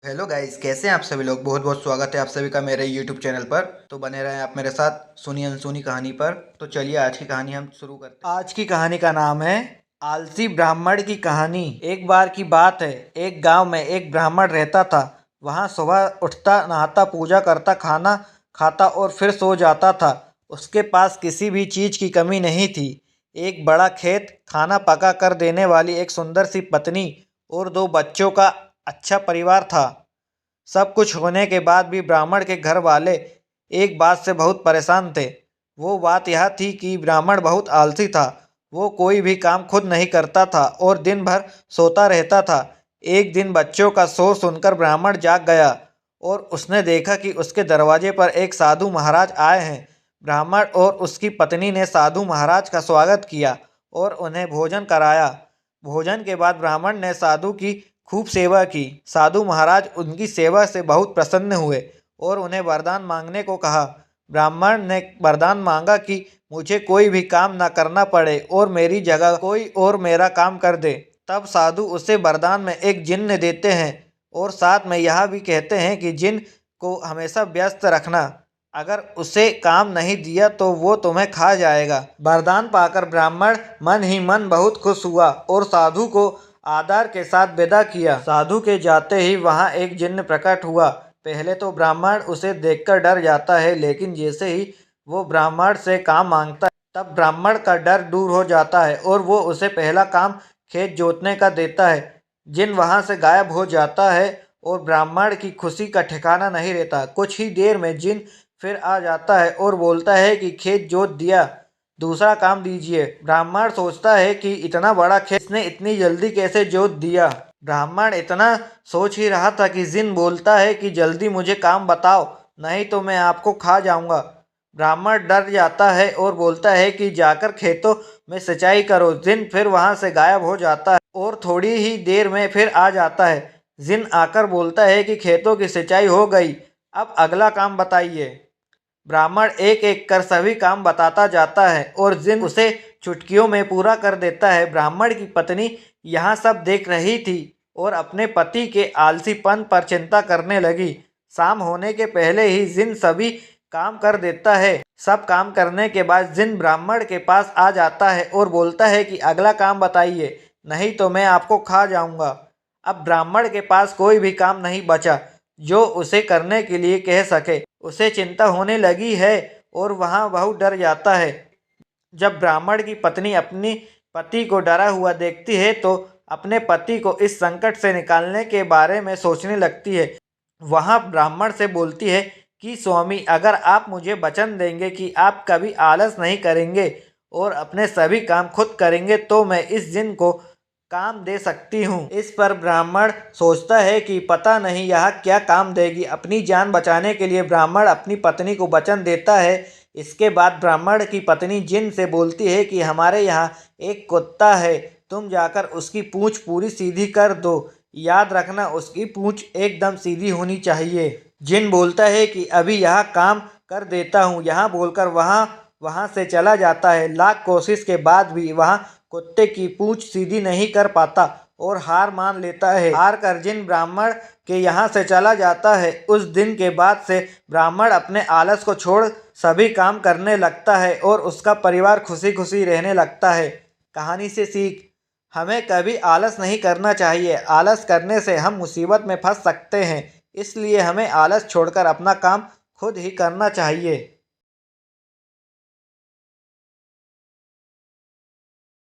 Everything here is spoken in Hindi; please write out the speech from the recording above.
हेलो गाइस, कैसे हैं आप सभी लोग। बहुत बहुत स्वागत है आप सभी का मेरे यूट्यूब चैनल पर। तो बने रहें आप मेरे साथ सुनी अनसुनी कहानी पर। तो चलिए आज की कहानी हम शुरू करते हैं। आज की कहानी का नाम है आलसी ब्राह्मण की कहानी। एक बार की बात है, एक गांव में एक ब्राह्मण रहता था। वहां सुबह उठता, नहाता, पूजा करता, खाना खाता और फिर सो जाता था। उसके पास किसी भी चीज की कमी नहीं थी। एक बड़ा खेत, खाना पका कर देने वाली एक सुंदर सी पत्नी और दो बच्चों का अच्छा परिवार था। सब कुछ होने के बाद भी ब्राह्मण के घर वाले एक बात से बहुत परेशान थे। वो बात यह थी कि ब्राह्मण बहुत आलसी था। वो कोई भी काम खुद नहीं करता था और दिन भर सोता रहता था। एक दिन बच्चों का शोर सुनकर ब्राह्मण जाग गया और उसने देखा कि उसके दरवाजे पर एक साधु महाराज आए हैं। ब्राह्मण और उसकी पत्नी ने साधु महाराज का स्वागत किया और उन्हें भोजन कराया। भोजन के बाद ब्राह्मण ने साधु की खूब सेवा की। साधु महाराज उनकी सेवा से बहुत प्रसन्न हुए और उन्हें वरदान मांगने को कहा। ब्राह्मण ने वरदान मांगा कि मुझे कोई भी काम न करना पड़े और मेरी जगह कोई और मेरा काम कर दे। तब साधु उसे वरदान में एक जिन्न देते हैं और साथ में यह भी कहते हैं कि जिन्न को हमेशा व्यस्त रखना। अगर उसे काम नहीं दिया तो वो तुम्हें खा जाएगा। वरदान पाकर ब्राह्मण मन ही मन बहुत खुश हुआ और साधु को आदर के साथ विदा किया। साधु के जाते ही वहां एक जिन्न प्रकट हुआ। पहले तो ब्राह्मण उसे देखकर डर जाता है, लेकिन जैसे ही वो ब्राह्मण से काम मांगता है तब ब्राह्मण का डर दूर हो जाता है और वो उसे पहला काम खेत जोतने का देता है। जिन्न वहां से गायब हो जाता है और ब्राह्मण की खुशी का ठिकाना नहीं रहता। कुछ ही देर में जिन्न फिर आ जाता है और बोलता है कि खेत जोत दिया, दूसरा काम दीजिए। ब्राह्मण सोचता है कि इतना बड़ा खेत इसने इतनी जल्दी कैसे जोत दिया। ब्राह्मण इतना सोच ही रहा था कि जिन्न बोलता है कि जल्दी मुझे काम बताओ, नहीं तो मैं आपको खा जाऊंगा। ब्राह्मण डर जाता है और बोलता है कि जाकर खेतों में सिंचाई करो। जिन्न फिर वहां से गायब हो जाता है और थोड़ी ही देर में फिर आ जाता है। जिन्न आकर बोलता है कि खेतों की सिंचाई हो गई, अब अगला काम बताइए। ब्राह्मण एक एक कर सभी काम बताता जाता है और जिन्न उसे चुटकियों में पूरा कर देता है। ब्राह्मण की पत्नी यहाँ सब देख रही थी और अपने पति के आलसीपन पर चिंता करने लगी। शाम होने के पहले ही जिन्न सभी काम कर देता है। सब काम करने के बाद जिन्न ब्राह्मण के पास आ जाता है और बोलता है कि अगला काम बताइए, नहीं तो मैं आपको खा जाऊंगा। अब ब्राह्मण के पास कोई भी काम नहीं बचा जो उसे करने के लिए कह सके। उसे चिंता होने लगी है और वहाँ बहुत डर जाता है। जब ब्राह्मण की पत्नी अपनी पति को डरा हुआ देखती है तो अपने पति को इस संकट से निकालने के बारे में सोचने लगती है। वहाँ ब्राह्मण से बोलती है कि स्वामी, अगर आप मुझे वचन देंगे कि आप कभी आलस नहीं करेंगे और अपने सभी काम खुद करेंगे तो मैं इस जिन्न को काम दे सकती हूँ। इस पर ब्राह्मण सोचता है कि पता नहीं यह क्या काम देगी। अपनी जान बचाने के लिए ब्राह्मण अपनी पत्नी को वचन देता है। इसके बाद ब्राह्मण की पत्नी जिन्न से बोलती है कि हमारे यहाँ एक कुत्ता है, तुम जाकर उसकी पूंछ पूरी सीधी कर दो। याद रखना, उसकी पूंछ एकदम सीधी होनी चाहिए। जिन्न बोलता है कि अभी यह काम कर देता हूँ। यहाँ बोलकर वहाँ से चला जाता है। लाख कोशिश के बाद भी वह कुत्ते की पूंछ सीधी नहीं कर पाता और हार मान लेता है। हार कर जिन्न ब्राह्मण के यहाँ से चला जाता है। उस दिन के बाद से ब्राह्मण अपने आलस को छोड़ सभी काम करने लगता है और उसका परिवार खुशी खुशी रहने लगता है। कहानी से सीख, हमें कभी आलस नहीं करना चाहिए। आलस करने से हम मुसीबत में फंस सकते हैं, इसलिए हमें आलस छोड़कर अपना काम खुद ही करना चाहिए।